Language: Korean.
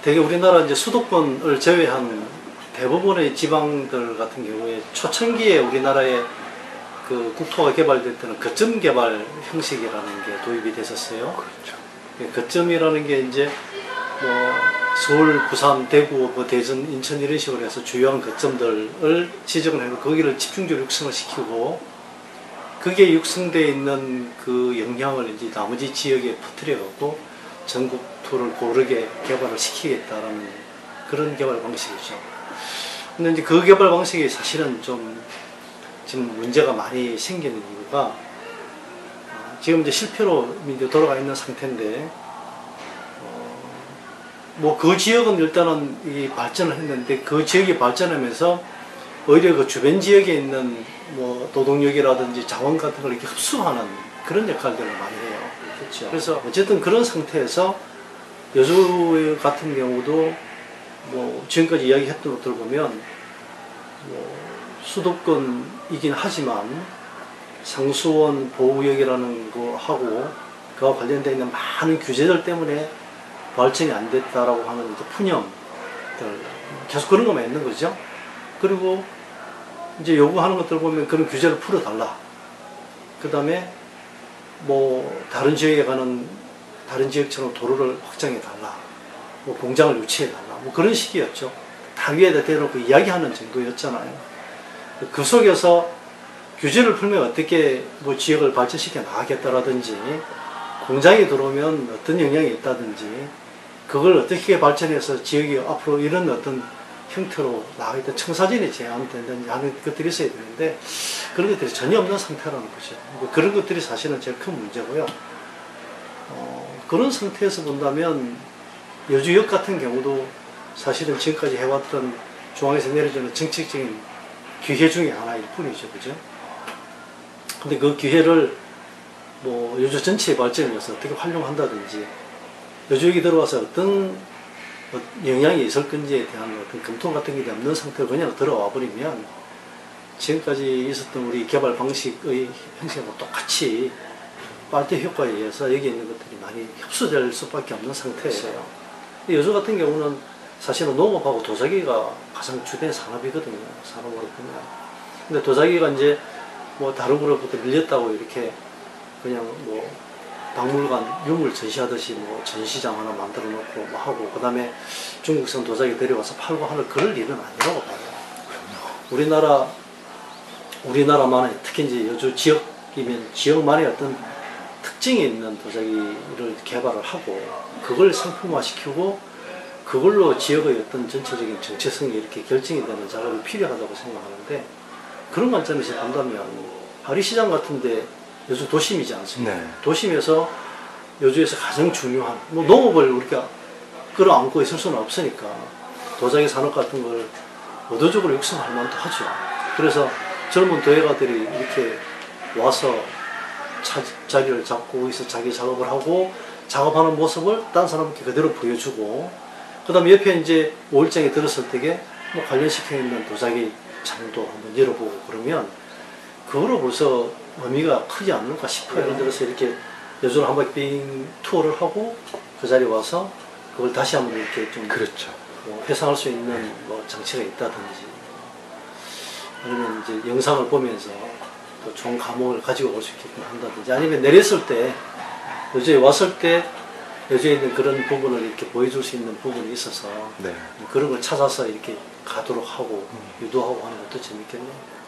되게 우리나라 이제 수도권을 제외한 대부분의 지방들 같은 경우에 초창기에 우리나라의 그 국토가 개발될 때는 거점 개발 형식이라는 게 도입이 됐었어요. 그렇죠. 거점이라는 게 이제 뭐 서울, 부산, 대구, 뭐 대전, 인천 이런 식으로 해서 주요한 거점들을 지정을 해서 거기를 집중적으로 육성을 시키고 그게 육성되어 있는 그 영향을 이제 나머지 지역에 퍼뜨려갖고 전국 투를 고르게 개발을 시키겠다라는 그런 개발 방식이죠. 근데 이제 그 개발 방식이 사실은 좀 지금 문제가 많이 생기는 이유가 지금 이제 실패로 이제 돌아가 있는 상태인데 뭐 그 지역은 일단은 이 발전을 했는데 그 지역이 발전하면서 오히려 그 주변 지역에 있는 뭐 노동력이라든지 자원 같은 걸 이렇게 흡수하는 그런 역할들을 많이 해요. 그렇죠. 그래서 어쨌든 그런 상태에서 여주 같은 경우도 뭐 지금까지 이야기했던 것들 보면 뭐 수도권이긴 하지만 상수원 보호구역이라는 거 하고 그와 관련되어 있는 많은 규제들 때문에 발전이 안 됐다라고 하는 이제 푸념들 계속 그런 것만 있는 거죠. 그리고 이제 요구하는 것들 보면 그런 규제를 풀어달라. 그 다음에 뭐 다른 지역에 가는 다른 지역처럼 도로를 확장해 달라. 뭐 공장을 유치해 달라. 뭐 그런 식이었죠. 다 위에다 대놓고 이야기하는 정도였잖아요. 그 속에서 규제를 풀면 어떻게 뭐 지역을 발전시켜 나가겠다라든지 공장이 들어오면 어떤 영향이 있다든지 그걸 어떻게 발전해서 지역이 앞으로 이런 어떤 형태로 나가겠다 청사진이 제한된다든지 하는 것들이 있어야 되는데 그런 것들이 전혀 없는 상태라는 거죠. 그런 것들이 사실은 제일 큰 문제고요. 그런 상태에서 본다면 여주역 같은 경우도 사실은 지금까지 해왔던 중앙에서 내려주는 정책적인 기회 중에 하나일 뿐이죠. 그죠? 근데 그 기회를 뭐 여주 전체의 발전을 위해서 어떻게 활용한다든지 여주역이 들어와서 어떤 영향이 있을 건지에 대한 어떤 검토 같은 게 없는 상태로 그냥 들어와 버리면 지금까지 있었던 우리 개발 방식의 형식과 똑같이 빨대 효과에 의해서 여기 있는 것들이 많이 흡수될 수밖에 없는 상태예요. 여주 같은 경우는 사실은 농업하고 도자기가 가장 주된 산업이거든요. 산업으로 보면. 근데 도자기가 이제 뭐 다른 거로부터 밀렸다고 이렇게 그냥 뭐 박물관 유물 전시하듯이 뭐 전시장 하나 만들어 놓고 뭐 하고 그 다음에 중국산 도자기 데려와서 팔고 하는 그럴 일은 아니라고 봐요. 우리나라만의 특히 이제 여주 지역이면 지역만의 어떤 특징이 있는 도자기를 개발을 하고 그걸 상품화 시키고 그걸로 지역의 어떤 전체적인 정체성이 이렇게 결정이 되는 작업이 필요하다고 생각하는데 그런 관점에서 본다면 하리시장 같은데 여주 도심이지 않습니까? 네. 도심에서 여주에서 가장 중요한 뭐 농업을 우리가 끌어안고 있을 수는 없으니까 도자기 산업 같은 걸 의도적으로 육성할 만도 하죠. 그래서 젊은 도예가들이 이렇게 와서 자리를 잡고 거기서 자기 작업을 하고 작업하는 모습을 다른 사람께 그대로 보여주고 그 다음에 옆에 이제 5일장에 들었을 때에 뭐 관련시켜 있는 도자기 장도 한번 열어보고 그러면 그거로 벌써 의미가 크지 않을까 싶어요. 예를 들어서 이렇게 여주를 한 바퀴 빙 투어를 하고 그 자리에 와서 그걸 다시 한번 이렇게 좀 그렇죠. 뭐 회상할 수 있는 뭐 장치가 있다든지 아니면 이제 영상을 보면서 또 좋은 감흥을 가지고 올 수 있게끔 한다든지 아니면 내렸을 때 여주에 왔을 때 여주에 있는 그런 부분을 이렇게 보여줄 수 있는 부분이 있어서 네. 그런 걸 찾아서 이렇게 가도록 하고 유도하고 하는 것도 재밌겠네요.